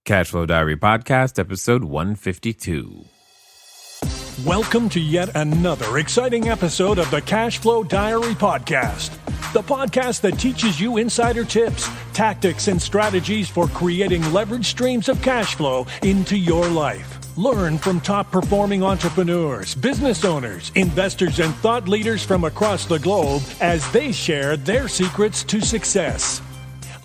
Cashflow Diary Podcast, episode 152. Welcome to yet another exciting episode of the CashFlow Diary Podcast, the podcast that teaches you insider tips, tactics, and strategies for creating leverage streams of cash flow into your life. Learn from top-performing entrepreneurs, business owners, investors, and thought leaders from across the globe as they share their secrets to success.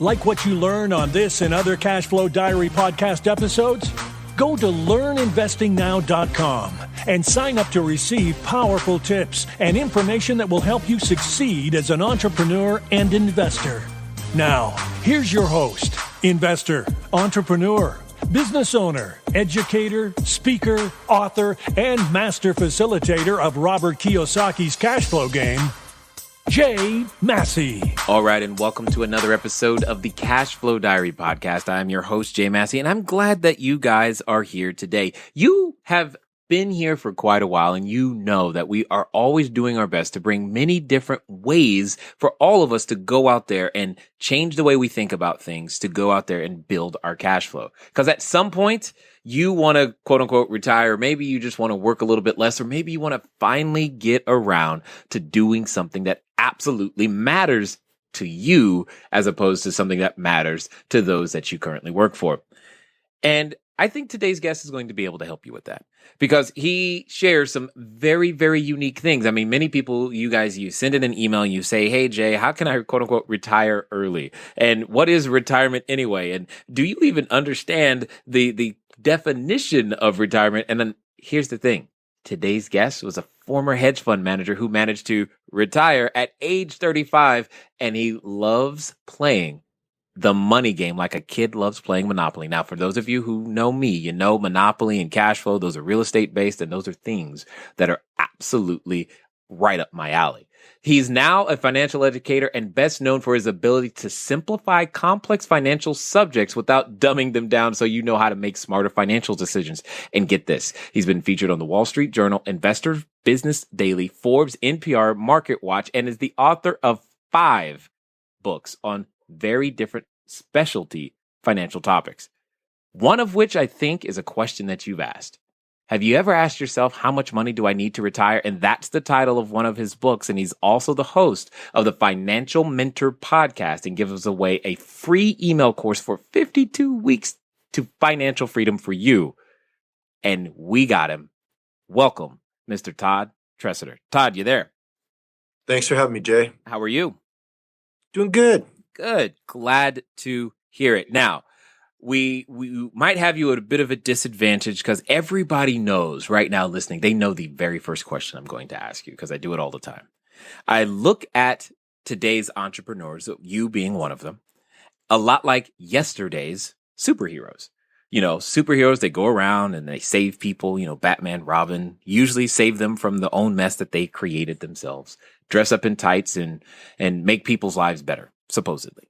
Like what you learn on this and other CashFlow Diary podcast episodes? Go to learninvestingnow.com and sign up to receive powerful tips and information that will help you succeed as an entrepreneur and investor. Now, here's your host, investor, entrepreneur, business owner, educator, speaker, author, and master facilitator of Robert Kiyosaki's cash flow game, Jay Massey. All right, and welcome to another episode of the Cashflow Diary Podcast. I'm your host, Jay Massey, and I'm glad that you guys are here today. You have been here for quite a while, and you know that we are always doing our best to bring many different ways for all of us to go out there and change the way we think about things, to go out there and build our cash flow. Because at some point, you want to quote unquote retire. Maybe you just want to work a little bit less, or maybe you want to finally get around to doing something that absolutely matters to you as opposed to something that matters to those that you currently work for. And I think today's guest is going to be able to help you with that because he shares some very, very unique things. I mean, many people, you send in an email and you say, hey, Jay, how can I quote unquote retire early? And what is retirement anyway? And do you even understand the definition of retirement? And then here's the thing. Today's guest was a former hedge fund manager who managed to retire at age 35, and he loves playing the money game like a kid loves playing Monopoly. Now, for those of you who know me, you know Monopoly and cash flow, those are real estate based, and those are things that are absolutely right up my alley. He's now a financial educator and best known for his ability to simplify complex financial subjects without dumbing them down so you know how to make smarter financial decisions. And get this, he's been featured on the Wall Street Journal, Investor Business Daily, Forbes, NPR, Market Watch, and is the author of 5 books on very different specialty financial topics. One of which I think is a question that you've asked. Have you ever asked yourself, how much money do I need to retire? And that's the title of one of his books. And he's also the host of the Financial Mentor podcast and gives away a free email course for 52 weeks to financial freedom for you. And we got him. Welcome, Mr. Todd Tressider. Todd, you there? Thanks for having me, Jay. How are you? Doing good. Good. Glad to hear it. Now, we might have you at a bit of a disadvantage because everybody knows right now listening, they know the very first question I'm going to ask you because I do it all the time. I look at today's entrepreneurs, you being one of them, a lot like yesterday's superheroes. You know, superheroes, they go around and they save people, Batman, Robin, usually save them from the own mess that they created themselves, dress up in tights and make people's lives better, supposedly.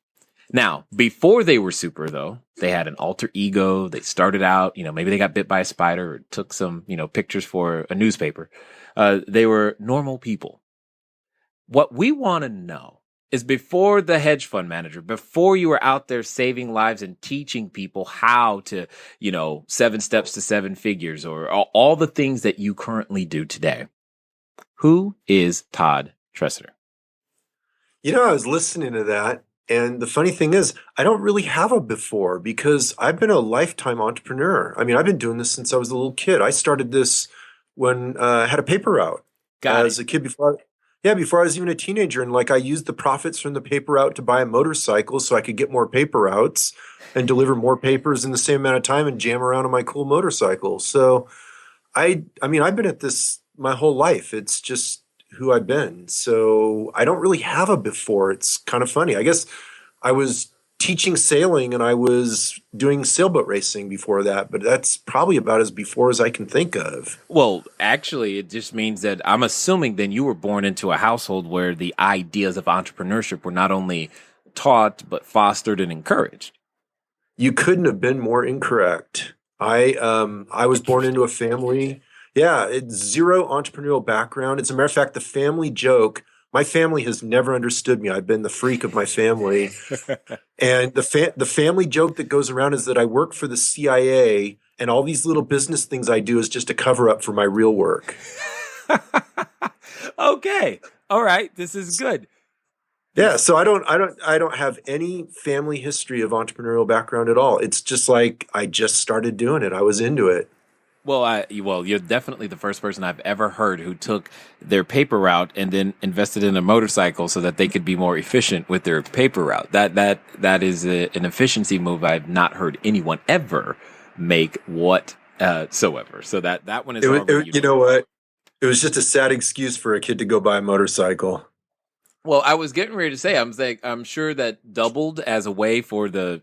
Now, before they were super, though, they had an alter ego. They started out, maybe they got bit by a spider or took some, pictures for a newspaper. They were normal people. What we want to know is before the hedge fund manager, before you were out there saving lives and teaching people how to, 7 steps to 7 figures or all the things that you currently do today. Who is Todd Tressider? I was listening to that. And the funny thing is, I don't really have a before because I've been a lifetime entrepreneur. I mean, I've been doing this since I was a little kid. I started this when I had a paper route as a kid before I was even a teenager. And I used the profits from the paper route to buy a motorcycle so I could get more paper routes and deliver more papers in the same amount of time and jam around on my cool motorcycle. So I mean, I've been at this my whole life. It's just who I've been. So I don't really have a before. It's kind of funny. I guess I was teaching sailing and I was doing sailboat racing before that, but that's probably about as before as I can think of. Well, actually, it just means that I'm assuming then you were born into a household where the ideas of entrepreneurship were not only taught, but fostered and encouraged. You couldn't have been more incorrect. I was born into a family. Yeah, it's zero entrepreneurial background. As a matter of fact, the family joke My family has never understood me. I've been the freak of my family. And the family joke that goes around is that I work for the CIA and all these little business things I do is just a cover up for my real work. Okay. All right. This is good. Yeah, so I don't have any family history of entrepreneurial background at all. It's just like I just started doing it. I was into it. Well, you're definitely the first person I've ever heard who took their paper route and then invested in a motorcycle so that they could be more efficient with their paper route. That is an efficiency move I've not heard anyone ever make whatsoever. So that one is You know what? It was just a sad excuse for a kid to go buy a motorcycle. Well, I was getting ready to say, I'm sure that doubled as a way for the,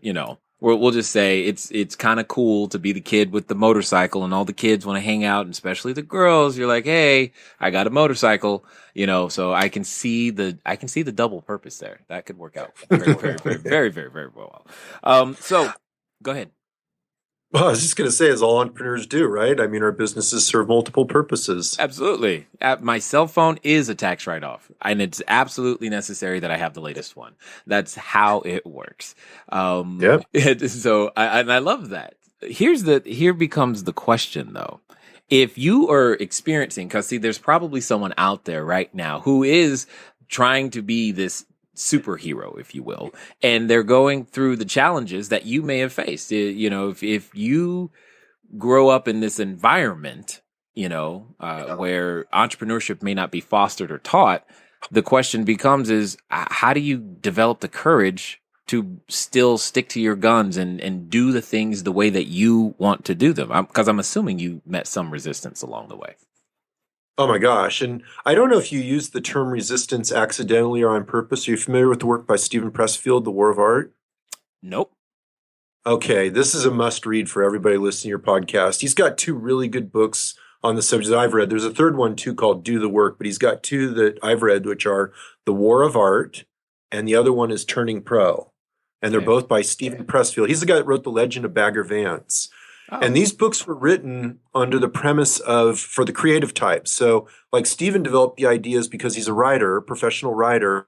we'll just say it's kind of cool to be the kid with the motorcycle and all the kids want to hang out, and especially the girls. You're like, hey, I got a motorcycle, so I can see the double purpose there. That could work out very, very, very, very, very, very well. So go ahead. Well, I was just going to say, as all entrepreneurs do, right? I mean, our businesses serve multiple purposes. Absolutely. My cell phone is a tax write-off, and it's absolutely necessary that I have the latest one. That's how it works. Yeah. So I love that. Here becomes the question, though. If you are experiencing, because see, there's probably someone out there right now who is trying to be this superhero, if you will, and they're going through the challenges that you may have faced. If you grow up in this environment, where entrepreneurship may not be fostered or taught, the question becomes is how do you develop the courage to still stick to your guns and do the things the way that you want to do them? Because I'm assuming you met some resistance along the way. Oh my gosh. And I don't know if you used the term resistance accidentally or on purpose. Are you familiar with the work by Stephen Pressfield, The War of Art? Nope. Okay, this is a must read for everybody listening to your podcast. He's got two really good books on the subject that I've read. There's a third one too called Do the Work, but he's got two that I've read, which are The War of Art, and the other one is Turning Pro. And they're both by Stephen Pressfield. He's the guy that wrote The Legend of Bagger Vance. Oh. And these books were written under the premise for the creative types. So like Stephen developed the ideas because he's a writer, a professional writer.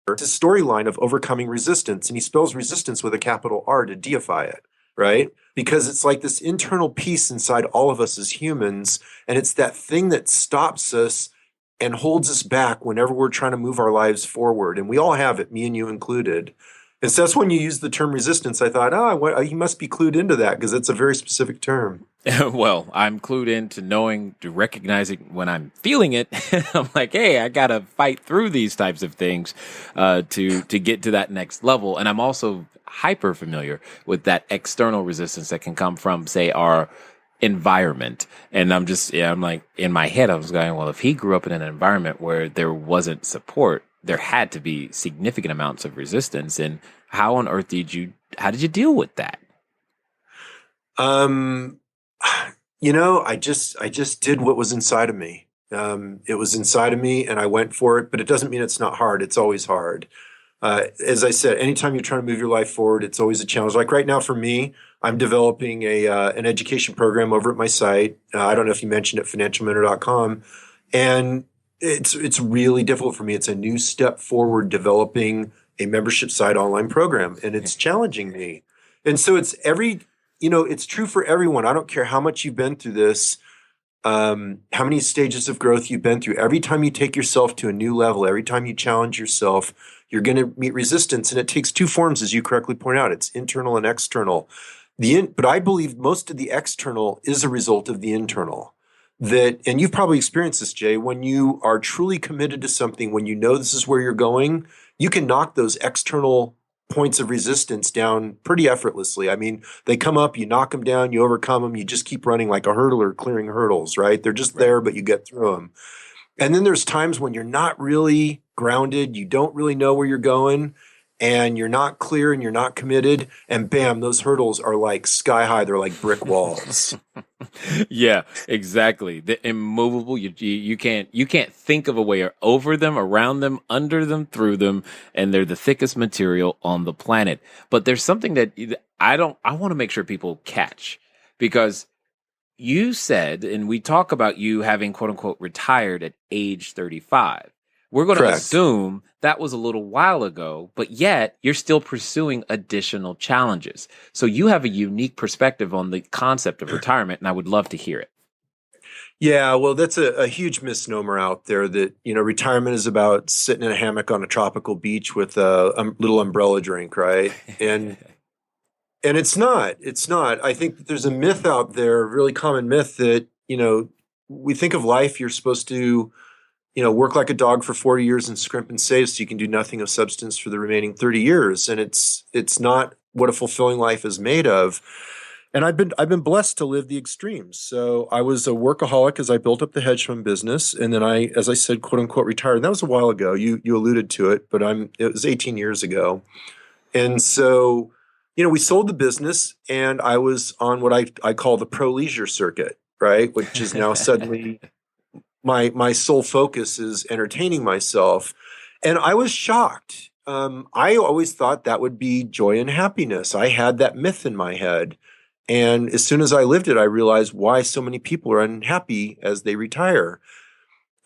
It's a storyline of overcoming resistance. And he spells resistance with a capital R to deify it, right? Because it's like this internal peace inside all of us as humans. And it's that thing that stops us and holds us back whenever we're trying to move our lives forward. And we all have it, me and you included. And so that's when you use the term resistance. I thought, he must be clued into that because it's a very specific term. Well, I'm clued into recognizing when I'm feeling it. I'm like, hey, I got to fight through these types of things to get to that next level. And I'm also hyper familiar with that external resistance that can come from, say, our environment. And I'm like, in my head, I was going, well, if he grew up in an environment where there wasn't support, there had to be significant amounts of resistance. And how on earth did you deal with that? I just did what was inside of me. It was inside of me and I went for it, but it doesn't mean it's not hard. It's always hard. As I said, anytime you're trying to move your life forward, it's always a challenge. Like right now for me, I'm developing an education program over at my site. I don't know if you mentioned it, financialmentor.com. And it's really difficult for me. It's a new step forward developing a membership site online program, and it's challenging me. And so it's it's true for everyone. I don't care how much you've been through this, how many stages of growth you've been through. Every time you take yourself to a new level, every time you challenge yourself, you're going to meet resistance. And it takes two forms, as you correctly point out. It's internal and external. But I believe most of the external is a result of the internal. And you've probably experienced this, Jay, when you are truly committed to something, when you know this is where you're going, you can knock those external points of resistance down pretty effortlessly. I mean, they come up, you knock them down, you overcome them, you just keep running like a hurdler clearing hurdles, right? They're just there, but you get through them. And then there's times when you're not really grounded, you don't really know where you're going, and you're not clear and you're not committed, and bam, those hurdles are like sky high. They're like brick walls. Yeah, exactly. The immovable. You can't think of a way over them, around them, under them, through them, and they're the thickest material on the planet. But there's something that I want to make sure people catch, because you said, and we talk about you having quote unquote retired at age 35. We're going to Correct. assume that was a little while ago, but yet you're still pursuing additional challenges. So you have a unique perspective on the concept of retirement, and I would love to hear it. Yeah, well, that's a huge misnomer out there that, retirement is about sitting in a hammock on a tropical beach with a little umbrella drink, right? And it's not. It's not. I think that there's a myth out there, a really common myth that, we think of life, you're supposed to, work like a dog for 40 years and scrimp and save so you can do nothing of substance for the remaining 30 years. And it's not what a fulfilling life is made of. And I've been blessed to live the extremes. So I was a workaholic as I built up the hedge fund business, and then as I said, quote unquote, retired. And that was a while ago. You alluded to it, but it was 18 years ago. And so, we sold the business, and I was on what I call the pro leisure circuit, right? Which is now suddenly my sole focus is entertaining myself, and I was shocked. I always thought that would be joy and happiness. I had that myth in my head. And as soon as I lived it, I realized why so many people are unhappy as they retire.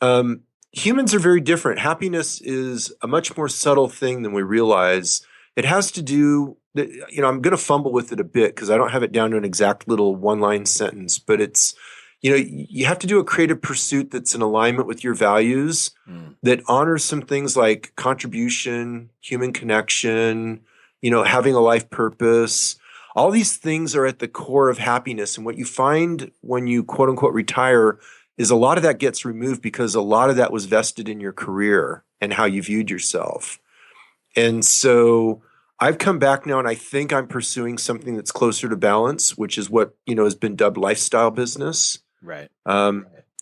Humans are very different. Happiness is a much more subtle thing than we realize. It has to do, I'm going to fumble with it a bit because I don't have it down to an exact little one-line sentence, but it's, you have to do a creative pursuit that's in alignment with your values, that honors some things like contribution, human connection, having a life purpose. All these things are at the core of happiness. And what you find when you quote unquote retire is a lot of that gets removed because a lot of that was vested in your career and how you viewed yourself. And so I've come back now and I think I'm pursuing something that's closer to balance, which is what, has been dubbed lifestyle business. Right.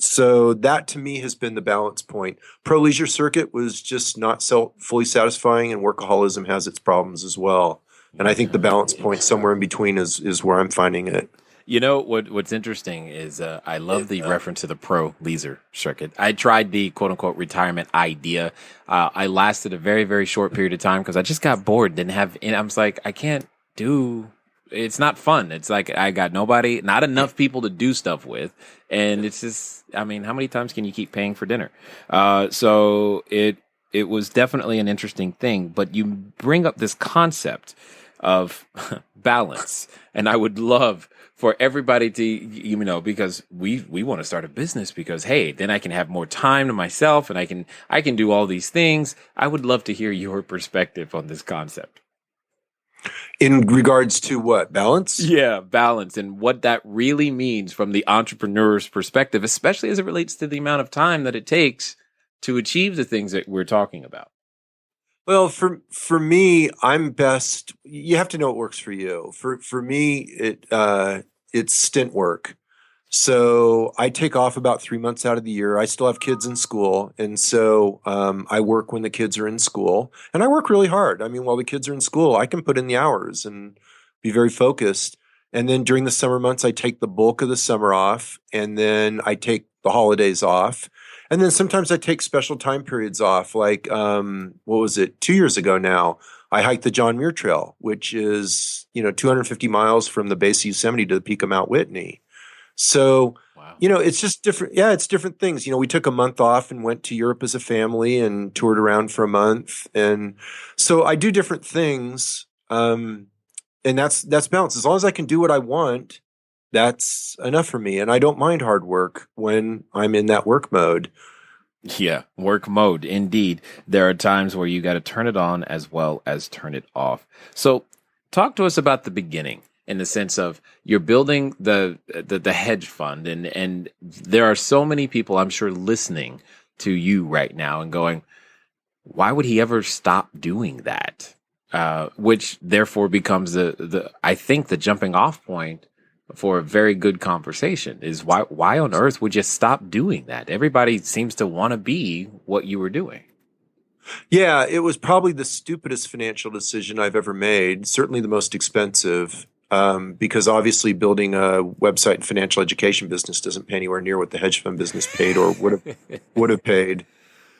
So that to me has been the balance point. Pro leisure circuit was just not fully satisfying, and workaholism has its problems as well. And I think the balance point somewhere in between is where I'm finding it. What's interesting is I love the reference to the pro leisure circuit. I tried the quote unquote retirement idea. I lasted a very, very short period of time because I just got bored. And I was like, I can't do. It's not fun. It's like I got not enough people to do stuff with, and it's just. I mean, how many times can you keep paying for dinner? So it was definitely an interesting thing. But you bring up this concept of balance, and I would love for everybody to, because we want to start a business because, hey, then I can have more time to myself and I can do all these things. I would love to hear your perspective on this concept. In regards to what? Balance? Yeah, balance, and what that really means from the entrepreneur's perspective, especially as it relates to the amount of time that it takes to achieve the things that we're talking about. Well, for me, I'm best. You have to know what works for you. For me, it's stint work. So I take off about 3 months out of the year. I still have kids in school, and so I work when the kids are in school, and I work really hard. I mean, while the kids are in school, I can put in the hours and be very focused. And then during the summer months, I take the bulk of the summer off, and then I take the holidays off. And then sometimes I take special time periods off, like, 2 years ago now, I hiked the John Muir Trail, which is, 250 miles from the base of Yosemite to the peak of Mount Whitney. So, wow. It's just different. Yeah, it's different things. We took a month off and went to Europe as a family and toured around for a month. And so I do different things. And that's balance. As long as I can do what I want, that's enough for me. And I don't mind hard work when I'm in that work mode. Yeah, work mode. Indeed. There are times where you got to turn it on as well as turn it off. So talk to us about the beginning in the sense of you're building the hedge fund. And there are so many people, I'm sure, listening to you right now and going, why would he ever stop doing that? Which therefore becomes I think the jumping off point for a very good conversation is why on earth would you stop doing that? Everybody seems to want to be what you were doing. Yeah, it was probably the stupidest financial decision I've ever made, certainly the most expensive, because obviously building a website and financial education business doesn't pay anywhere near what the hedge fund business paid or would have paid.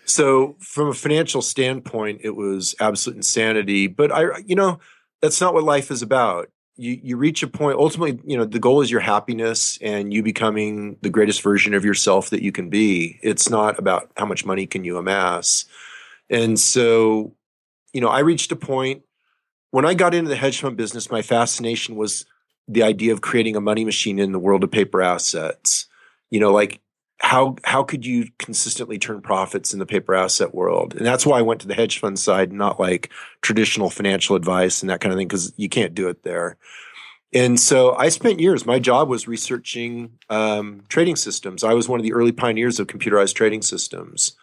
So from a financial standpoint, it was absolute insanity. But that's not what life is about. you reach a point, ultimately, the goal is your happiness and you becoming the greatest version of yourself that you can be. It's not about how much money can you amass. And so, I reached a point when I got into the hedge fund business, my fascination was the idea of creating a money machine in the world of paper assets. Like how could you consistently turn profits in the paper asset world? And that's why I went to the hedge fund side, not like traditional financial advice and that kind of thing, because you can't do it there. And so I spent years, my job was researching trading systems. I was one of the early pioneers of computerized trading systems.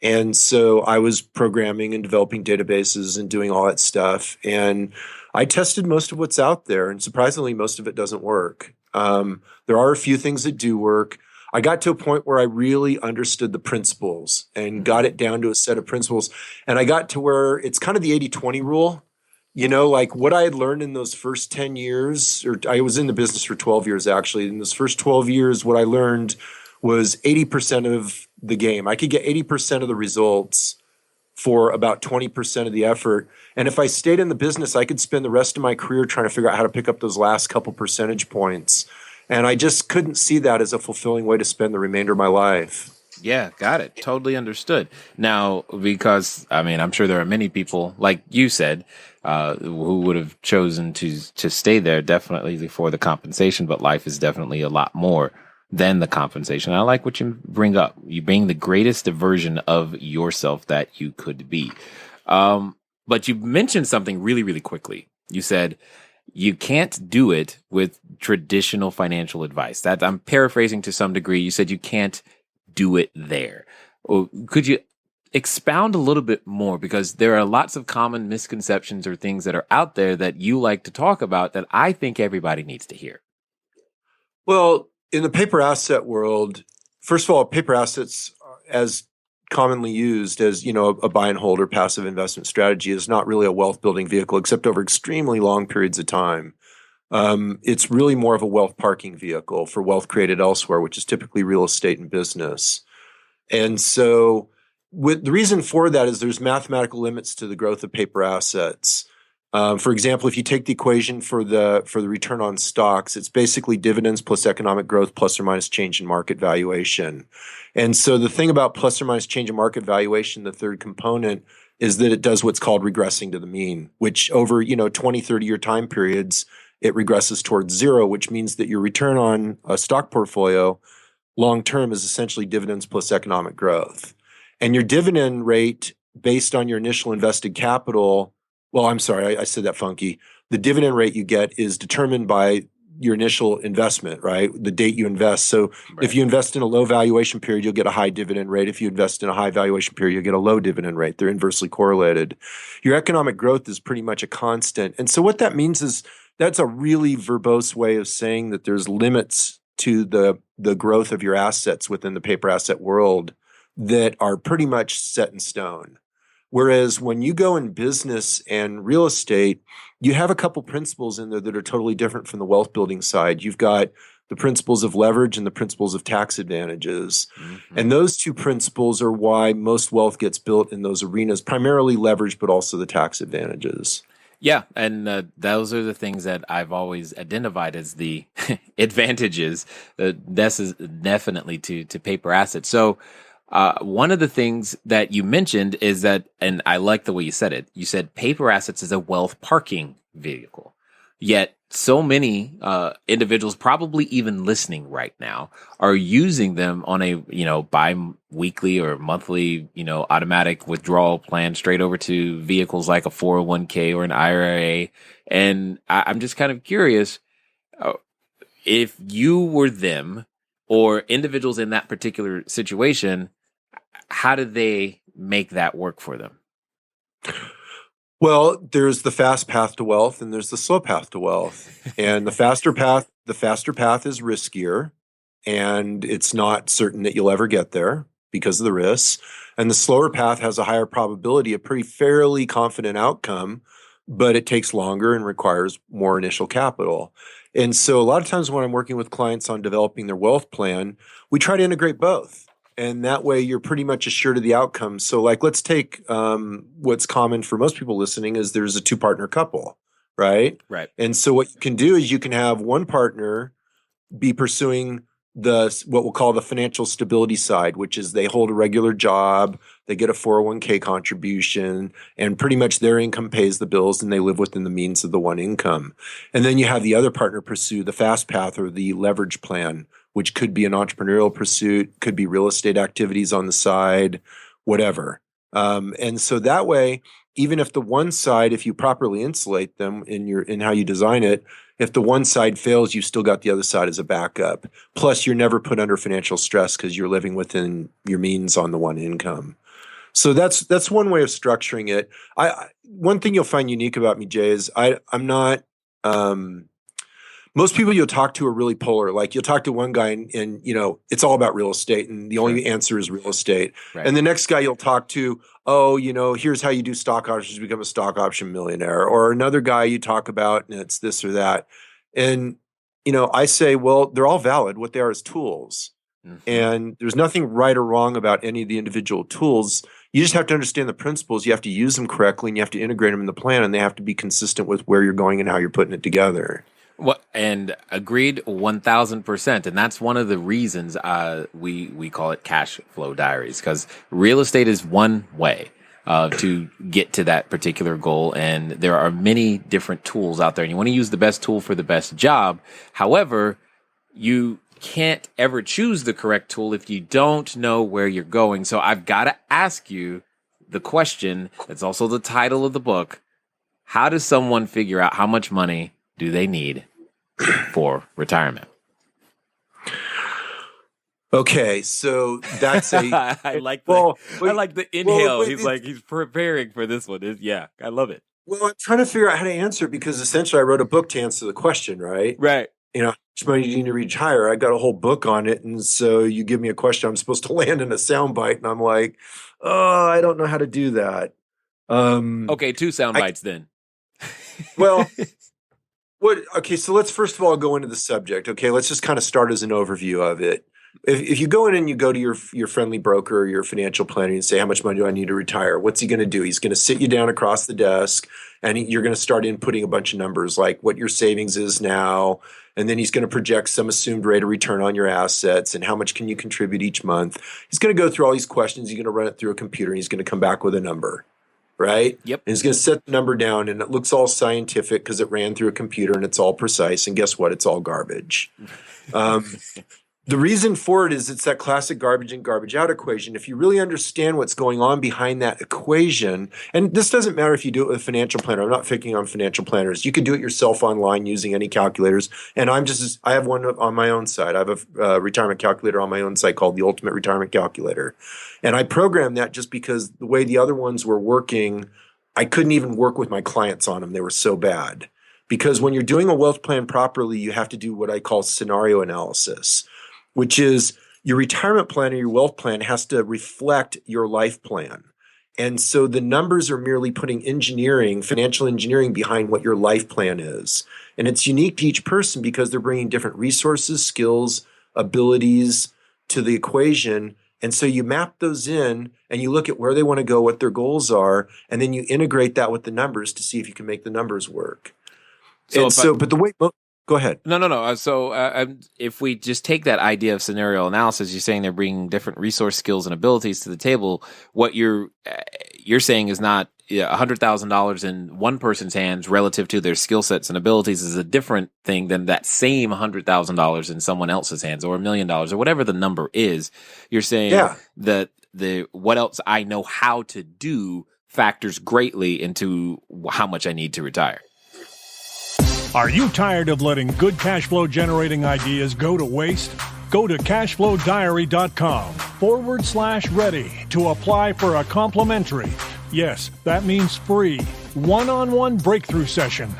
And so I was programming and developing databases and doing all that stuff. And I tested most of what's out there. And surprisingly, most of it doesn't work. There are a few things that do work. I got to a point where I really understood the principles and got it down to a set of principles. And I got to where it's kind of the 80-20 rule. Like what I had learned in those first 10 years, or I was in the business for 12 years, actually. In those first 12 years, what I learned was 80% of the game. I could get 80% of the results for about 20% of the effort. And if I stayed in the business, I could spend the rest of my career trying to figure out how to pick up those last couple percentage points. And I just couldn't see that as a fulfilling way to spend the remainder of my life. Yeah, got it. Totally understood. Now, because I'm sure there are many people, like you said, who would have chosen to stay there definitely for the compensation, but life is definitely a lot more than the compensation. I like what you bring up. You being the greatest version of yourself that you could be. But you mentioned something really, really quickly. You said you can't do it with traditional financial advice. That I'm paraphrasing to some degree. You said you can't do it there. Could you expound a little bit more? Because there are lots of common misconceptions or things that are out there that you like to talk about that I think everybody needs to hear. Well, in the paper asset world, first of all, paper assets, as commonly used as, a buy and hold or passive investment strategy, is not really a wealth building vehicle, except over extremely long periods of time. It's really more of a wealth parking vehicle for wealth created elsewhere, which is typically real estate and business. And so the reason for that is there's mathematical limits to the growth of paper assets. For example, if you take the equation for the return on stocks, it's basically dividends plus economic growth plus or minus change in market valuation. And so the thing about plus or minus change in market valuation, the third component, is that it does what's called regressing to the mean, which over 20, 30-year time periods, it regresses towards zero, which means that your return on a stock portfolio long-term is essentially dividends plus economic growth. And your dividend rate based on your initial invested capital, well, I'm sorry, I said that funky. The dividend rate you get is determined by your initial investment, right? The date you invest. So Right. If you invest in a low valuation period, you'll get a high dividend rate. If you invest in a high valuation period, you'll get a low dividend rate. They're inversely correlated. Your economic growth is pretty much a constant. And so what that means is that's a really verbose way of saying that there's limits to the growth of your assets within the paper asset world that are pretty much set in stone. Whereas when you go in business and real estate, you have a couple principles in there that are totally different from the wealth building side. You've got the principles of leverage and the principles of tax advantages. Mm-hmm. And those two principles are why most wealth gets built in those arenas, primarily leverage, but also the tax advantages. Yeah, and those are the things that I've always identified as the advantages. This is definitely to paper assets. So one of the things that you mentioned is that, and I like the way you said it, you said paper assets is a wealth parking vehicle. Yet so many individuals, probably even listening right now, are using them on a bi-weekly or monthly automatic withdrawal plan straight over to vehicles like a 401k or an IRA. And I'm just kind of curious if you were them or individuals in that particular situation, how did they make that work for them? Well, there's the fast path to wealth and there's the slow path to wealth. And the faster path is riskier, and it's not certain that you'll ever get there because of the risks. And the slower path has a higher probability, a pretty fairly confident outcome, but it takes longer and requires more initial capital. And so a lot of times when I'm working with clients on developing their wealth plan, we try to integrate both. And that way you're pretty much assured of the outcome. So like, let's take what's common for most people listening is there's a two-partner couple, right? Right. And so what you can do is you can have one partner be pursuing what we'll call the financial stability side, which is they hold a regular job, they get a 401k contribution, and pretty much their income pays the bills and they live within the means of the one income. And then you have the other partner pursue the fast path or the leverage plan, which could be an entrepreneurial pursuit, could be real estate activities on the side, whatever. And so that way, even if the one side, if you properly insulate them in how you design it, if the one side fails, you've still got the other side as a backup. Plus, you're never put under financial stress because you're living within your means on the one income. So that's one way of structuring it. One thing you'll find unique about me, Jay, is I'm not. Most people you'll talk to are really polar. Like you'll talk to one guy and it's all about real estate and the only answer is real estate. Right. And the next guy you'll talk to, here's how you do stock options to become a stock option millionaire. Or another guy you talk about and it's this or that. And, I say, well, they're all valid. What they are is tools. Mm-hmm. And there's nothing right or wrong about any of the individual tools. You just have to understand the principles. You have to use them correctly and you have to integrate them in the plan and they have to be consistent with where you're going and how you're putting it together. Well, and agreed 1,000%. And that's one of the reasons we call it cash flow diaries, because real estate is one way to get to that particular goal. And there are many different tools out there and you want to use the best tool for the best job. However, you can't ever choose the correct tool if you don't know where you're going. So I've got to ask you the question that's also the title of the book. How does someone figure out how much money do they need for retirement? Okay, so that's I like the inhale. He's preparing for this one. I love it. Well, I'm trying to figure out how to answer it because essentially I wrote a book to answer the question, right? Right. How much money do you need to retire? I got a whole book on it, and so you give me a question, I'm supposed to land in a soundbite, and I'm like, oh, I don't know how to do that. Okay, 2 sound bites then. Well. Okay, so let's first of all go into the subject. Okay, let's just kind of start as an overview of it. If you go in and you go to your friendly broker or your financial planner and say, how much money do I need to retire? What's he going to do? He's going to sit you down across the desk and you're going to start inputting a bunch of numbers like what your savings is now. And then he's going to project some assumed rate of return on your assets and how much can you contribute each month. He's going to go through all these questions. He's going to run it through a computer and he's going to come back with a number. Right? Yep. And he's going to set the number down and it looks all scientific because it ran through a computer and it's all precise. And guess what? It's all garbage. The reason for it is it's that classic garbage in, garbage out equation. If you really understand what's going on behind that equation, and this doesn't matter if you do it with a financial planner. I'm not picking on financial planners. You can do it yourself online using any calculators. And I have one on my own side. I have a retirement calculator on my own site called the Ultimate Retirement Calculator. And I programmed that just because the way the other ones were working, I couldn't even work with my clients on them. They were so bad. Because when you're doing a wealth plan properly, you have to do what I call scenario analysis, which is your retirement plan or your wealth plan has to reflect your life plan. And so the numbers are merely putting financial engineering behind what your life plan is. And it's unique to each person because they're bringing different resources, skills, abilities to the equation. And so you map those in and you look at where they want to go, what their goals are, and then you integrate that with the numbers to see if you can make the numbers work. Go ahead. No. So if we just take that idea of scenario analysis, you're saying they're bringing different resource skills and abilities to the table. What you're saying is not $100,000 in one person's hands relative to their skill sets and abilities is a different thing than that same $100,000 in someone else's hands or $1 million or whatever the number is. You're saying that the what else I know how to do factors greatly into how much I need to retire. Are you tired of letting good cash flow generating ideas go to waste? Go to cashflowdiary.com/ready to apply for a complimentary, yes, that means free, one-on-one breakthrough session.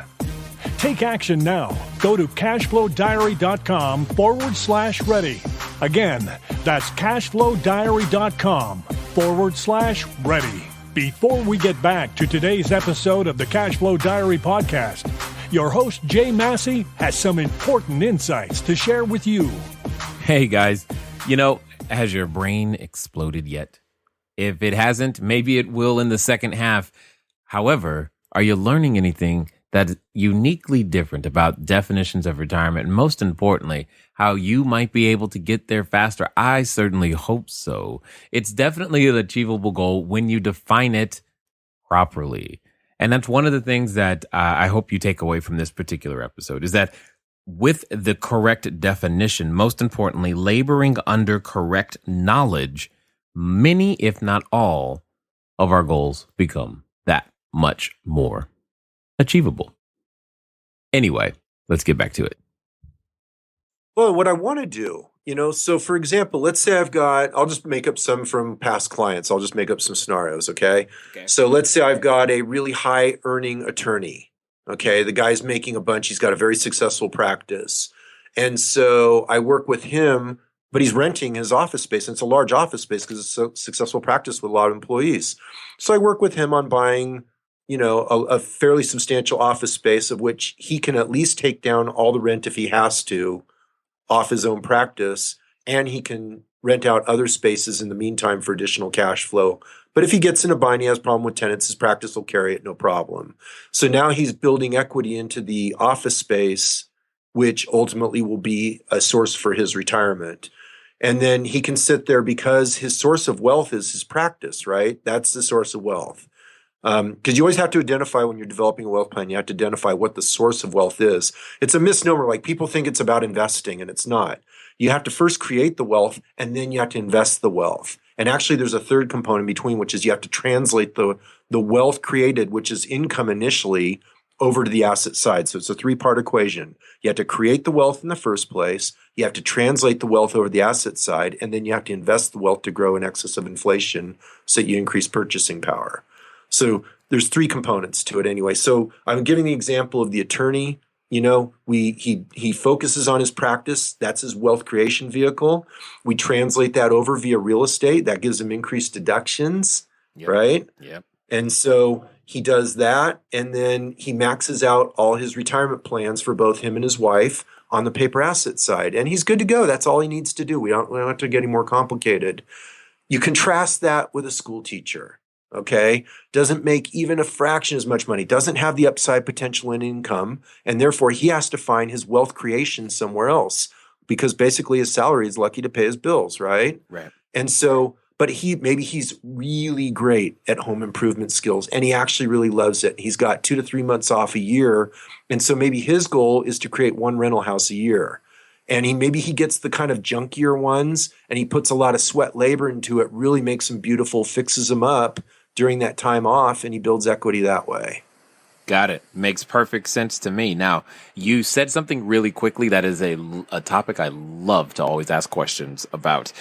Take action now. Go to cashflowdiary.com/ready. Again, that's cashflowdiary.com/ready. Before we get back to today's episode of the Cashflow Diary podcast, your host, Jay Massey, has some important insights to share with you. Hey, guys. Has your brain exploded yet? If it hasn't, maybe it will in the second half. However, are you learning anything that's uniquely different about definitions of retirement, and most importantly, how you might be able to get there faster. I certainly hope so. It's definitely an achievable goal when you define it properly. And that's one of the things that I hope you take away from this particular episode is that with the correct definition, most importantly, laboring under correct knowledge, many, if not all, of our goals become that much more achievable. Anyway, let's get back to it. Well, what I want to do, so for example, let's say I'll just make up some from past clients. I'll just make up some scenarios, okay? So let's say I've got a really high earning attorney, okay? The guy's making a bunch. He's got a very successful practice. And so I work with him, but he's renting his office space. And it's a large office space because it's a successful practice with a lot of employees. So I work with him on buying a fairly substantial office space of which he can at least take down all the rent if he has to off his own practice, and he can rent out other spaces in the meantime for additional cash flow. But if he gets in a bind, he has a problem with tenants, his practice will carry it, no problem. So now he's building equity into the office space, which ultimately will be a source for his retirement. And then he can sit there because his source of wealth is his practice, right? That's the source of wealth. Because you always have to identify when you're developing a wealth plan, you have to identify what the source of wealth is. It's a misnomer. Like people think it's about investing, and it's not. You have to first create the wealth, and then you have to invest the wealth. And actually, there's a third component between, which is you have to translate the wealth created, which is income initially, over to the asset side. So it's a three-part equation. You have to create the wealth in the first place. You have to translate the wealth over the asset side, and then you have to invest the wealth to grow in excess of inflation so that you increase purchasing power. So there's three components to it anyway. So I'm giving the example of the attorney. He focuses on his practice. That's his wealth creation vehicle. We translate that over via real estate. That gives him increased deductions, right? Yep. And so he does that, and then he maxes out all his retirement plans for both him and his wife on the paper asset side. And he's good to go. That's all he needs to do. We don't have to get any more complicated. You contrast that with a school teacher. Okay, doesn't make even a fraction as much money, doesn't have the upside potential in income, and therefore he has to find his wealth creation somewhere else because basically his salary is lucky to pay his bills, right? Right. And so, but he's really great at home improvement skills, and he actually really loves it. He's got 2 to 3 months off a year, and so maybe his goal is to create one rental house a year. And maybe he gets the kind of junkier ones, and he puts a lot of sweat labor into it, really makes them beautiful, fixes them up during that time off, and he builds equity that way. Got it. Makes perfect sense to me. Now, you said something really quickly that is a topic I love to always ask questions about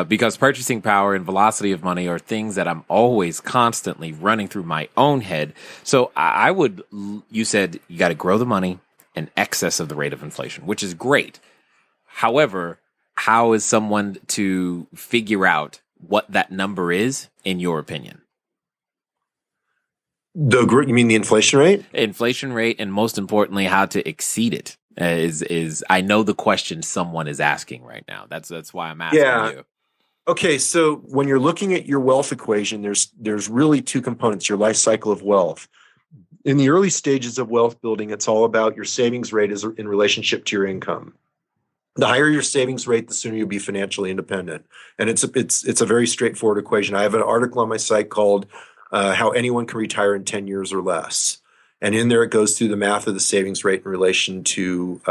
because purchasing power and velocity of money are things that I'm always constantly running through my own head. So you said you got to grow the money in excess of the rate of inflation, which is great. However, how is someone to figure out what that number is, in your opinion? You mean the inflation rate? Inflation rate, and most importantly, how to exceed it is I know the question someone is asking right now. That's why I'm asking you. Okay, so when you're looking at your wealth equation, there's really two components, your life cycle of wealth. In the early stages of wealth building, it's all about your savings rate is in relationship to your income. The higher your savings rate, the sooner you'll be financially independent. And it's a very straightforward equation. I have an article on my site called How Anyone Can Retire in 10 Years or Less. And in there, it goes through the math of the savings rate in relation to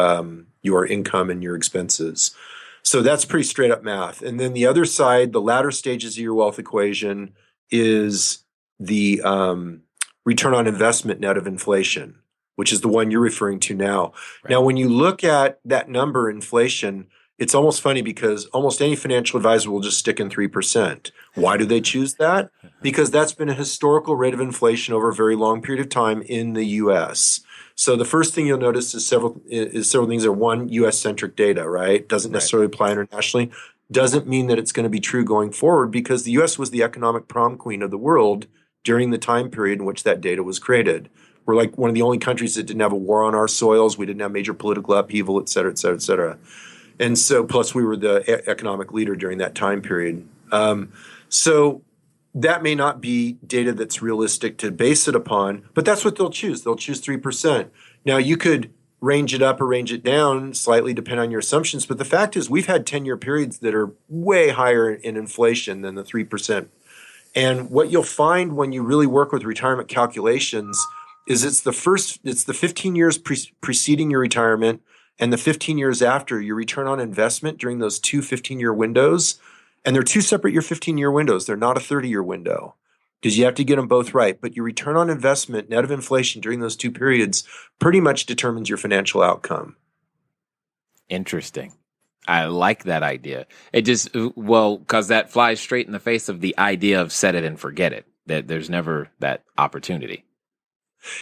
your income and your expenses. So that's pretty straight up math. And then the other side, the latter stages of your wealth equation, is the return on investment net of inflation, which is the one you're referring to now. Right. Now, when you look at that number, inflation, it's almost funny because almost any financial advisor will just stick in 3%. Why do they choose that? Because that's been a historical rate of inflation over a very long period of time in the U.S. So the first thing you'll notice is several things are one, U.S.-centric data, right? Doesn't necessarily apply internationally. Doesn't mean that it's going to be true going forward because the U.S. was the economic prom queen of the world during the time period in which that data was created. We're like one of the only countries that didn't have a war on our soils. We didn't have major political upheaval, et cetera, et cetera, et cetera. And so, plus we were the economic leader during that time period. So that may not be data that's realistic to base it upon, but that's what they'll choose. They'll choose 3%. Now, you could range it up or range it down slightly depending on your assumptions, but the fact is we've had 10-year periods that are way higher in inflation than the 3%. And what you'll find when you really work with retirement calculations is it's the 15 years preceding your retirement and the 15 years after your return on investment during those two 15-year windows. And they're two separate year 15-year windows. They're not a 30-year window because you have to get them both right. But your return on investment net of inflation during those two periods pretty much determines your financial outcome. Interesting. I like that idea. It just, because that flies straight in the face of the idea of set it and forget it, that there's never that opportunity.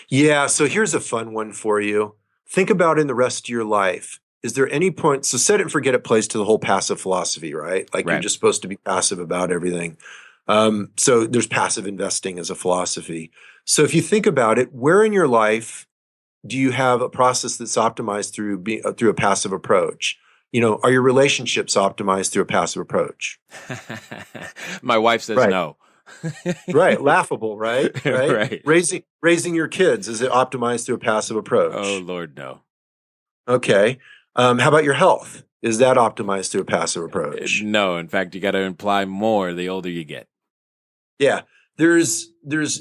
Yeah, so here's a fun one for you. Think about in the rest of your life. Is there any point, so set it and forget it plays to the whole passive philosophy, right? Like you're just supposed to be passive about everything. So there's passive investing as a philosophy. So if you think about it, where in your life do you have a process that's optimized through a passive approach? Are your relationships optimized through a passive approach? My wife says no. Right. Laughable, right? Right. Raising your kids, is it optimized through a passive approach? Oh, Lord, no. Okay. How about your health? Is that optimized through a passive approach? No. In fact, you got to imply more the older you get. Yeah. There's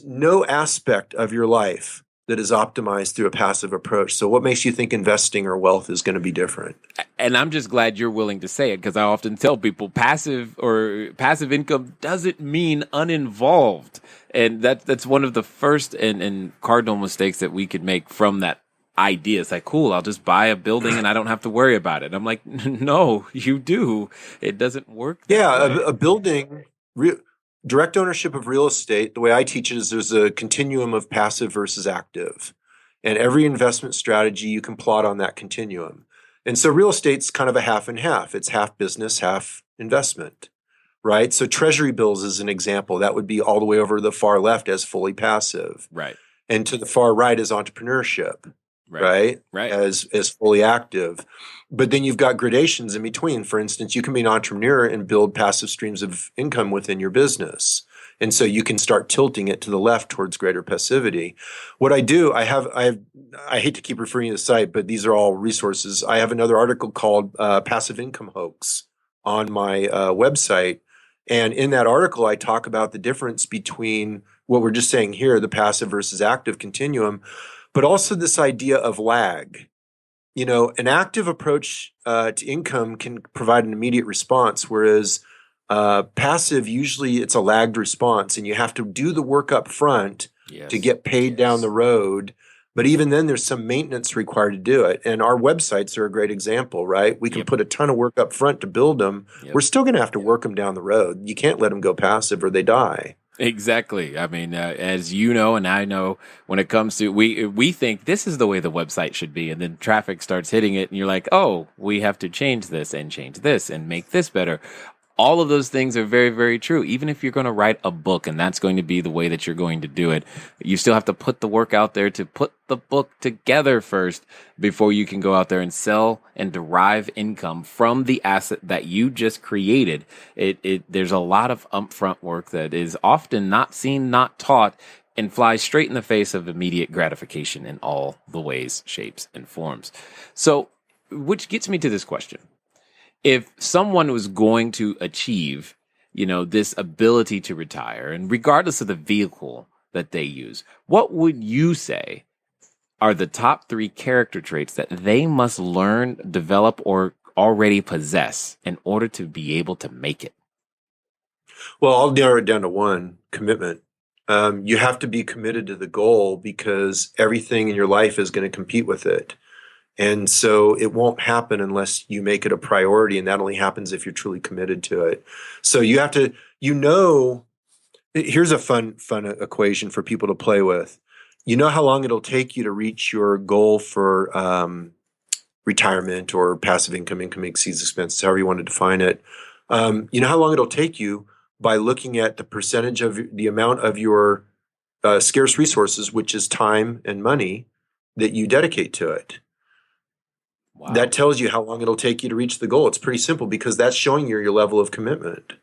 no aspect of your life that is optimized through a passive approach. So what makes you think investing or wealth is going to be different? And I'm just glad you're willing to say it, because I often tell people passive income doesn't mean uninvolved. And that's one of the first and cardinal mistakes that we could make from that idea. It's like, cool, I'll just buy a building and I don't have to worry about it. I'm like, no, you do. It doesn't work that way. A building, direct ownership of real estate, the way I teach it is there's a continuum of passive versus active. And every investment strategy you can plot on that continuum. And so real estate's kind of a half and half. It's half business, half investment, right? So treasury bills is an example. That would be all the way over to the far left as fully passive. Right. And to the far right is entrepreneurship, right? As fully active. But then you've got gradations in between. For instance, you can be an entrepreneur and build passive streams of income within your business. And so you can start tilting it to the left towards greater passivity. What I do, I hate to keep referring to the site, but these are all resources. I have another article called Passive Income Hoax on my website. And in that article, I talk about the difference between what we're just saying here, the passive versus active continuum, but also this idea of lag. An active approach to income can provide an immediate response, whereas passive, usually it's a lagged response, and you have to do the work up front to get paid down the road. But even then, there's some maintenance required to do it. And our websites are a great example, right? We can put a ton of work up front to build them. We're still going to have to work them down the road. You can't let them go passive or they die. Exactly. I mean, as you know, and I know, when it comes to, we think this is the way the website should be, and then traffic starts hitting it, and you're like, oh, we have to change this and make this better. All of those things are very, very true. Even if you're going to write a book and that's going to be the way that you're going to do it, you still have to put the work out there to put the book together first before you can go out there and sell and derive income from the asset that you just created. There's a lot of upfront work that is often not seen, not taught, and flies straight in the face of immediate gratification in all the ways, shapes, and forms. So, which gets me to this question. If someone was going to achieve, this ability to retire, and regardless of the vehicle that they use, what would you say are the top 3 character traits that they must learn, develop, or already possess in order to be able to make it? Well, I'll narrow it down to one: commitment. You have to be committed to the goal because everything in your life is going to compete with it. And so it won't happen unless you make it a priority, and that only happens if you're truly committed to it. So you have to, here's a fun equation for people to play with. You know how long it'll take you to reach your goal for retirement or passive income exceeds expenses, however you want to define it. You know how long it'll take you by looking at the percentage of the amount of your scarce resources, which is time and money, that you dedicate to it. Wow. That tells you how long it'll take you to reach the goal. It's pretty simple because that's showing you your level of commitment.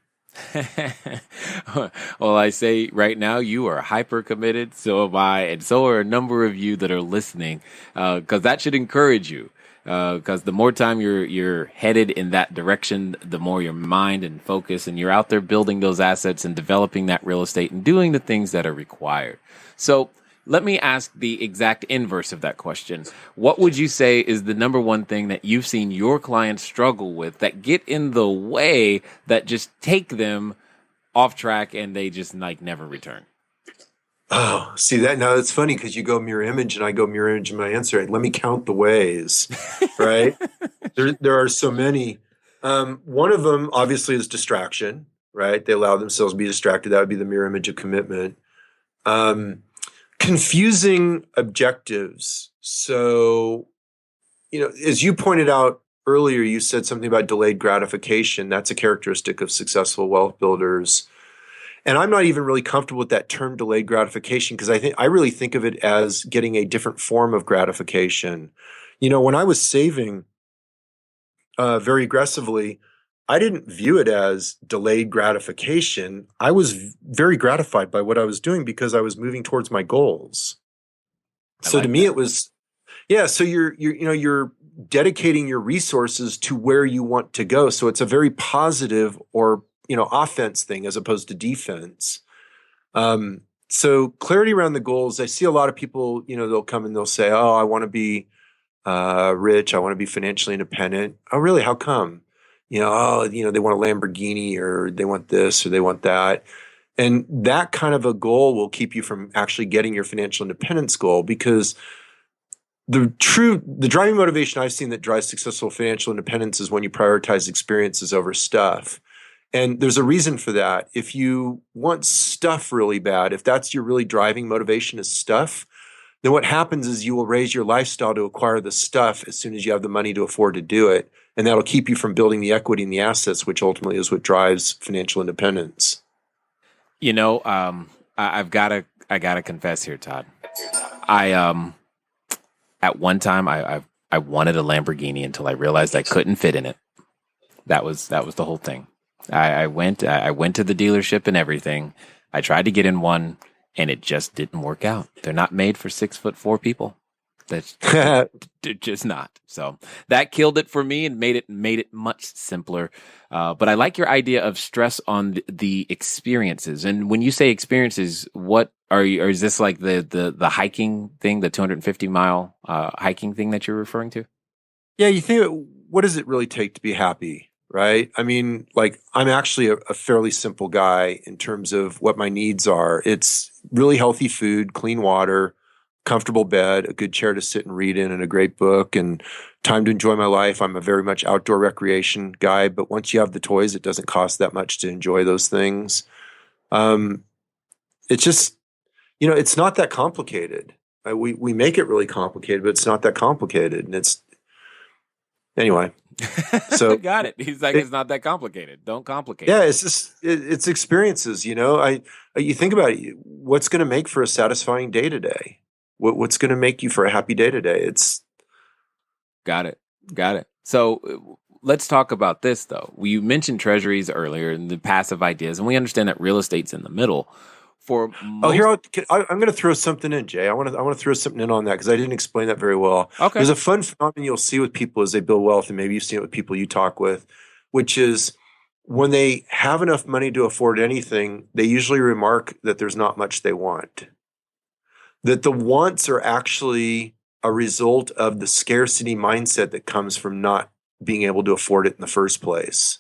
Well, I say right now you are hyper committed. So am I, and so are a number of you that are listening, because that should encourage you. Because the more time you're headed in that direction, the more your mind and focus, and you're out there building those assets and developing that real estate and doing the things that are required. So let me ask the exact inverse of that question. What would you say is the number one thing that you've seen your clients struggle with that get in the way, that just take them off track and they just like never return? Oh, see that now it's funny because you go mirror image and I go mirror image in my answer. Let me count the ways, right? There are so many. One of them obviously is distraction, right? They allow themselves to be distracted. That would be the mirror image of commitment. Confusing objectives. So, as you pointed out earlier, you said something about delayed gratification. That's a characteristic of successful wealth builders. And I'm not even really comfortable with that term delayed gratification because I really think of it as getting a different form of gratification. When I was saving very aggressively, I didn't view it as delayed gratification. I was very gratified by what I was doing because I was moving towards my goals. So to me, it was, yeah. So you're dedicating your resources to where you want to go. So it's a very positive or offense thing as opposed to defense. So clarity around the goals. I see a lot of people. They'll come and they'll say, "Oh, I want to be rich. I want to be financially independent." Oh, really? How come? They want a Lamborghini or they want this or they want that. And that kind of a goal will keep you from actually getting your financial independence goal because the driving motivation I've seen that drives successful financial independence is when you prioritize experiences over stuff. And there's a reason for that. If you want stuff really bad, if that's your really driving motivation is stuff, then what happens is you will raise your lifestyle to acquire the stuff as soon as you have the money to afford to do it. And that'll keep you from building the equity and the assets, which ultimately is what drives financial independence. I gotta confess here, Todd. At one time I wanted a Lamborghini until I realized I couldn't fit in it. That was the whole thing. I went to the dealership and everything. I tried to get in one and it just didn't work out. They're not made for 6'4" people. That's just not. So that killed it for me and made it much simpler. But I like your idea of stress on the experiences. And when you say experiences, what are you? Or is this like the hiking thing, the 250-mile hiking thing that you're referring to? Yeah, you think, what does it really take to be happy, right? I mean, like I'm actually a fairly simple guy in terms of what my needs are. It's really healthy food, clean water, comfortable bed, a good chair to sit and read in, and a great book, and time to enjoy my life. I'm a very much outdoor recreation guy, but once you have the toys, it doesn't cost that much to enjoy those things. It's just, it's not that complicated. We make it really complicated, but it's not that complicated. And it's, anyway. So got it. He's like, it's not that complicated. Don't complicate. Yeah, it's just it's experiences. You think about it. What's going to make for a satisfying day to day? What's going to make you for a happy day to day? It's got it. So let's talk about this though. You mentioned treasuries earlier and the passive ideas, and we understand that real estate's in the middle. I'm going to throw something in, Jay. I want to throw something in on that because I didn't explain that very well. Okay. There's a fun phenomenon you'll see with people as they build wealth, and maybe you've seen it with people you talk with, which is when they have enough money to afford anything, they usually remark that there's not much they want. That the wants are actually a result of the scarcity mindset that comes from not being able to afford it in the first place.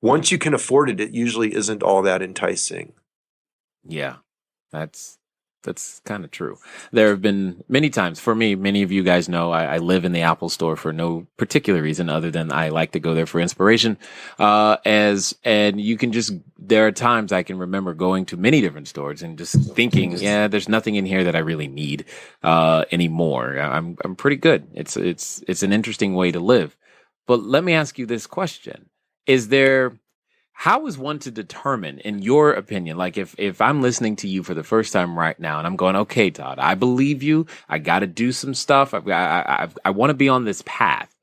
Once you can afford it, it usually isn't all that enticing. Yeah, that's kind of true. There have been many times for me, many of you guys know I live in the Apple store for no particular reason other than I like to go there for inspiration. And you can there are times I can remember going to many different stores and just thinking, yeah, there's nothing in here that I really need, anymore. I'm pretty good. It's an interesting way to live. But let me ask you this question. How is one to determine, in your opinion, like if I'm listening to you for the first time right now and I'm going, okay, Todd, I believe you. I got to do some stuff. I want to be on this path.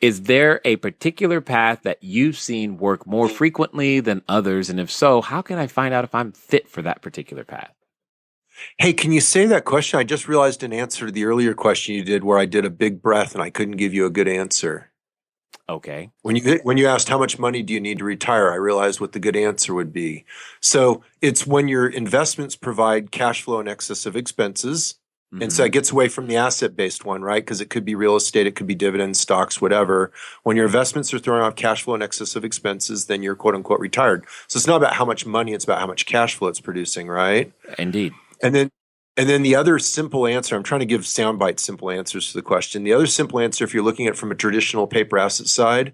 is there a particular path that you've seen work more frequently than others? And if so, how can I find out if I'm fit for that particular path? Hey, can you say that question? I just realized an answer to the earlier question you did where I did a big breath and I couldn't give you a good answer. Okay. When you asked how much money do you need to retire, I realized what the good answer would be. So it's when your investments provide cash flow in excess of expenses. And so it gets away from the asset-based one, right? Because it could be real estate, it could be dividends, stocks, whatever. When your investments are throwing off cash flow in excess of expenses, then you're quote unquote retired. So it's not about how much money, it's about how much cash flow it's producing, right? Indeed. And then the other simple answer, I'm trying to give soundbite simple answers to the question. The other simple answer, if you're looking at it from a traditional paper asset side,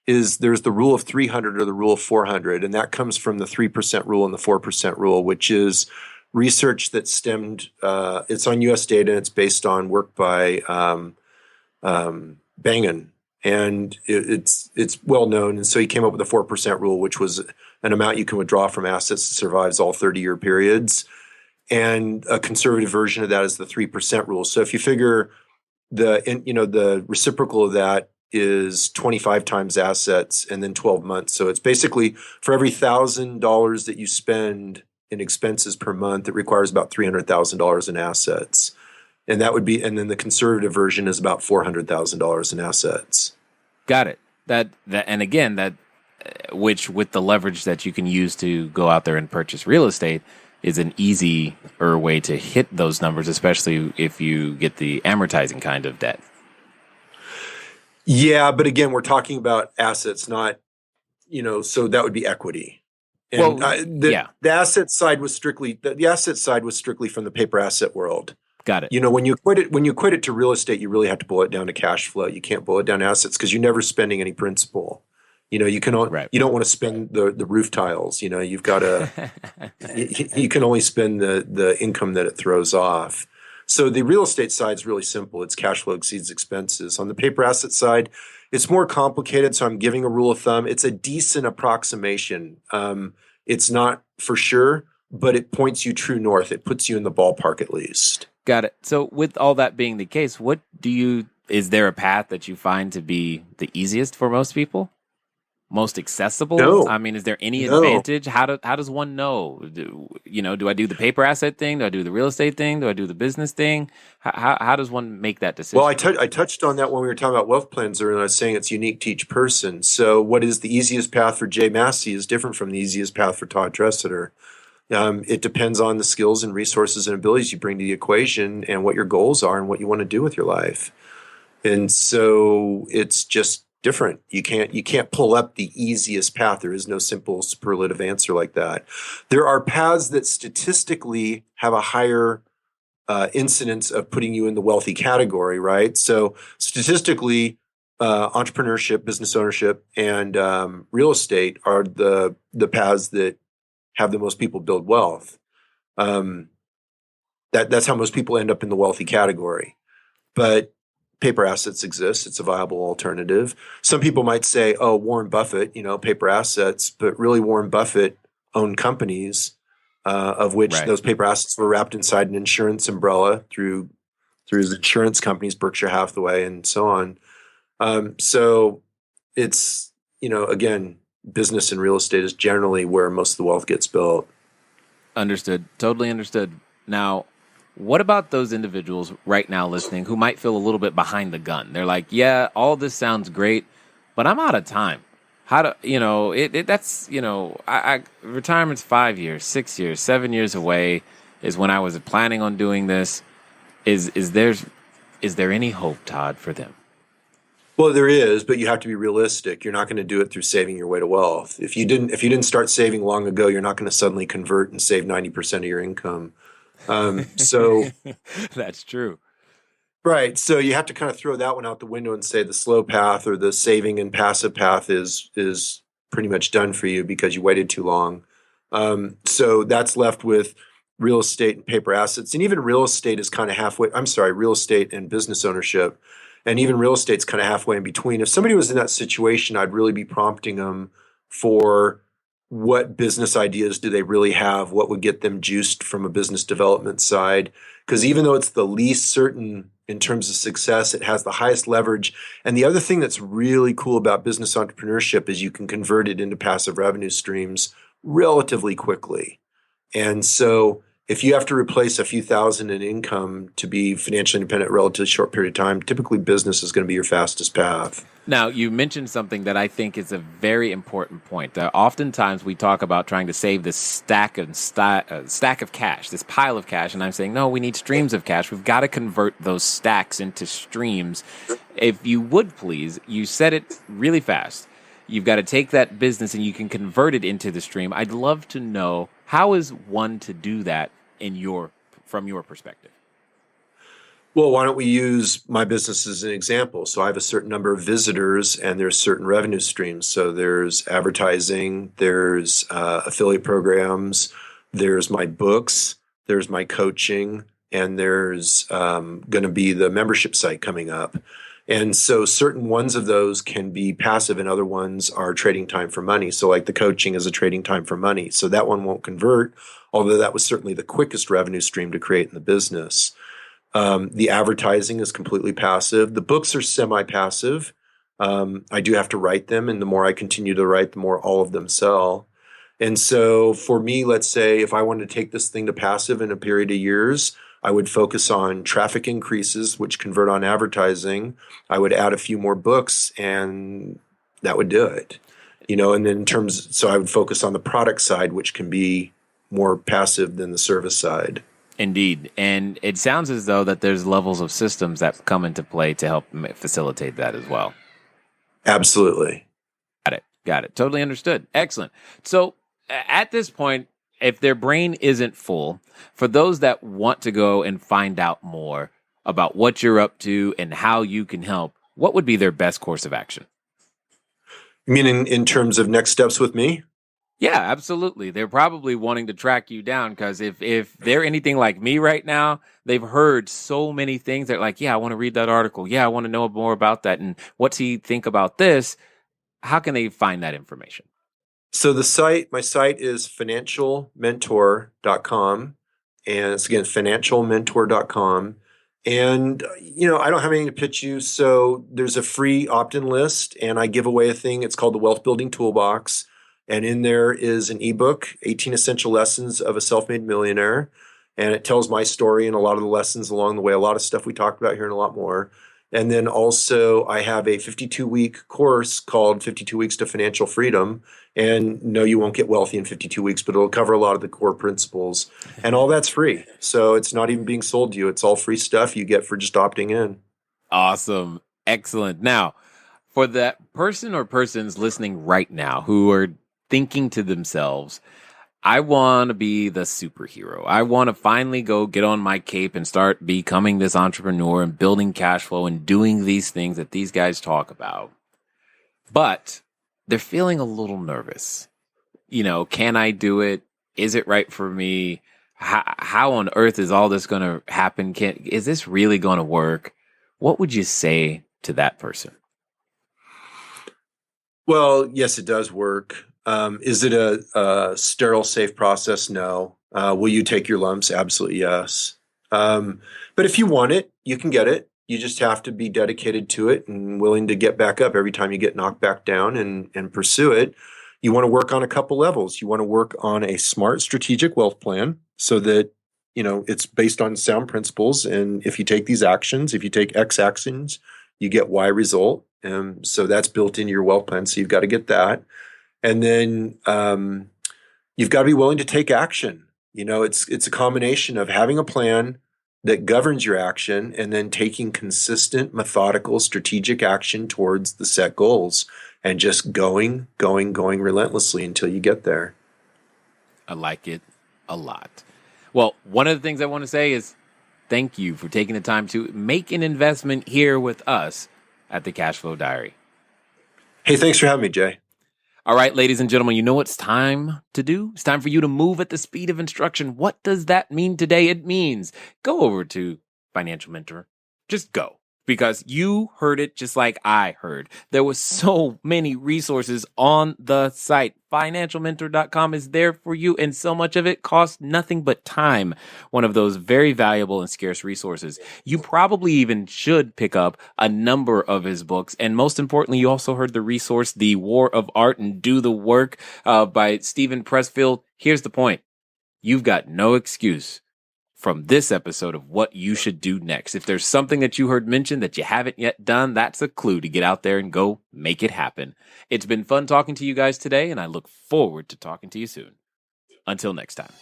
is there's the rule of 300 or the rule of 400. And that comes from the 3% rule and the 4% rule, which is research that stemmed, it's on US data, and it's based on work by Bangen. And it's well known. And so he came up with the 4% rule, which was an amount you can withdraw from assets that survives all 30-year periods. And a conservative version of that is the 3% rule. So if you figure the reciprocal of that is 25 times assets and then 12 months. So it's basically for every $1,000 that you spend in expenses per month, it requires about $300,000 in assets. And then the conservative version is about $400,000 in assets. Got it. And again, which with the leverage that you can use to go out there and purchase real estate is an easier way to hit those numbers, especially if you get the amortizing kind of debt. Yeah, but again, we're talking about assets, not, so that would be equity. And the asset side was strictly from the paper asset world. Got it. When you equate it to real estate, you really have to boil it down to cash flow. You can't boil it down to assets because you're never spending any principal. You don't want to spend the roof tiles. You've got to. You can only spend the income that it throws off. So the real estate side is really simple. It's cash flow exceeds expenses. On the paper asset side, it's more complicated. So I'm giving a rule of thumb. It's a decent approximation. It's not for sure, but it points you true north. It puts you in the ballpark at least. Got it. So with all that being the case, is there a path that you find to be the easiest for most people? Most accessible? No. I mean, is there any advantage? How does one know? Do I do the paper asset thing? Do I do the real estate thing? Do I do the business thing? How does one make that decision? Well, I touched on that when we were talking about wealth plans earlier, and I was saying it's unique to each person. So what is the easiest path for Jay Massey is different from the easiest path for Todd Tressider. It depends on the skills and resources and abilities you bring to the equation and what your goals are and what you want to do with your life. And so it's just different. You can't pull up the easiest path. There is no simple superlative answer like that. There are paths that statistically have a higher incidence of putting you in the wealthy category, right? So statistically, entrepreneurship, business ownership, and real estate are the paths that have the most people build wealth. That's how most people end up in the wealthy category. But paper assets exist. It's a viable alternative. Some people might say, oh, Warren Buffett, paper assets, but really Warren Buffett owned companies of which those paper assets were wrapped inside an insurance umbrella through his insurance companies, Berkshire Hathaway and so on. So it's, again, business and real estate is generally where most of the wealth gets built. Understood. Totally understood. Now, what about those individuals right now listening who might feel a little bit behind the gun? They're like, yeah, all this sounds great, but I'm out of time. Retirement's 5 years, 6 years, 7 years away is when I was planning on doing this. Is there any hope, Todd, for them? Well, there is, but you have to be realistic. You're not going to do it through saving your way to wealth. If you didn't start saving long ago, you're not going to suddenly convert and save 90% of your income. So that's true. Right. So you have to kind of throw that one out the window and say the slow path or the saving and passive path is pretty much done for you because you waited too long. So that's left with real estate and paper assets. And even real estate is kind of halfway. I'm sorry, real estate and business ownership. And even real estate's kind of halfway in between. If somebody was in that situation, I'd really be prompting them for what business ideas do they really have? What would get them juiced from a business development side? Because even though it's the least certain in terms of success, it has the highest leverage. And the other thing that's really cool about business entrepreneurship is you can convert it into passive revenue streams relatively quickly. And so if you have to replace a few thousand in income to be financially independent in a relatively short period of time, typically business is going to be your fastest path. Now, you mentioned something that I think is a very important point. Oftentimes we talk about trying to save this stack of cash, this pile of cash, and I'm saying, no, we need streams of cash. We've got to convert those stacks into streams. If you would please, you said it really fast. You've got to take that business and you can convert it into the stream. I'd love to know, how is one to do that from your perspective? Well, why don't we use my business as an example? So I have a certain number of visitors and there's certain revenue streams. So there's advertising, there's affiliate programs, there's my books, there's my coaching, and there's going to be the membership site coming up. And so certain ones of those can be passive and other ones are trading time for money. So like the coaching is a trading time for money. So that one won't convert, although that was certainly the quickest revenue stream to create in the business. The advertising is completely passive. The books are semi-passive. I do have to write them, and the more I continue to write, the more all of them sell. And so for me, let's say if I wanted to take this thing to passive in a period of years, I would focus on traffic increases, which convert on advertising. I would add a few more books, and that would do it. And then so I would focus on the product side, which can be more passive than the service side. Indeed. And it sounds as though that there's levels of systems that come into play to help facilitate that as well. Absolutely. Got it. Totally understood. Excellent. So at this point, if their brain isn't full, for those that want to go and find out more about what you're up to and how you can help, what would be their best course of action? You mean in terms of next steps with me? Yeah, absolutely. They're probably wanting to track you down because if they're anything like me right now, they've heard so many things. They're like, yeah, I want to read that article. Yeah, I want to know more about that. And what's he think about this? How can they find that information? So my site is financialmentor.com. And it's again, financialmentor.com. And, I don't have anything to pitch you. So there's a free opt-in list and I give away a thing. It's called the Wealth Building Toolbox. And in there is an ebook, 18 Essential Lessons of a Self-Made Millionaire. And it tells my story and a lot of the lessons along the way, a lot of stuff we talked about here and a lot more. And then also I have a 52-week course called 52 Weeks to Financial Freedom. And no, you won't get wealthy in 52 weeks, but it'll cover a lot of the core principles. And all that's free. So it's not even being sold to you. It's all free stuff you get for just opting in. Awesome. Excellent. Now, for that person or persons listening right now who are thinking to themselves, I want to be the superhero. I want to finally go get on my cape and start becoming this entrepreneur and building cash flow and doing these things that these guys talk about. But they're feeling a little nervous. Can I do it? Is it right for me? How on earth is all this going to happen? Is this really going to work? What would you say to that person? Well, yes, it does work. Is it a sterile, safe process? No. Will you take your lumps? Absolutely, yes. But if you want it, you can get it. You just have to be dedicated to it and willing to get back up every time you get knocked back down and pursue it. You want to work on a couple levels. You want to work on a smart strategic wealth plan so that, it's based on sound principles. And if you take these actions, if you take X actions, you get Y result. So that's built into your wealth plan. So you've got to get that. And then you've got to be willing to take action. It's a combination of having a plan that governs your action and then taking consistent, methodical, strategic action towards the set goals and just going relentlessly until you get there. I like it a lot. Well, one of the things I want to say is thank you for taking the time to make an investment here with us at the Cashflow Diary. Hey, thanks for having me, Jay. All right, ladies and gentlemen, you know what it's time to do? It's time for you to move at the speed of instruction. What does that mean today? It means go over to Financial Mentor. Just go. because you heard it just like I heard. There was so many resources on the site. Financialmentor.com is there for you, and so much of it costs nothing but time. One of those very valuable and scarce resources. You probably even should pick up a number of his books. And most importantly, you also heard the resource, The War of Art and Do the Work by Stephen Pressfield. Here's the point. You've got no excuse from this episode of what you should do next. If there's something that you heard mentioned that you haven't yet done, that's a clue to get out there and go make it happen. It's been fun talking to you guys today, and I look forward to talking to you soon. Until next time.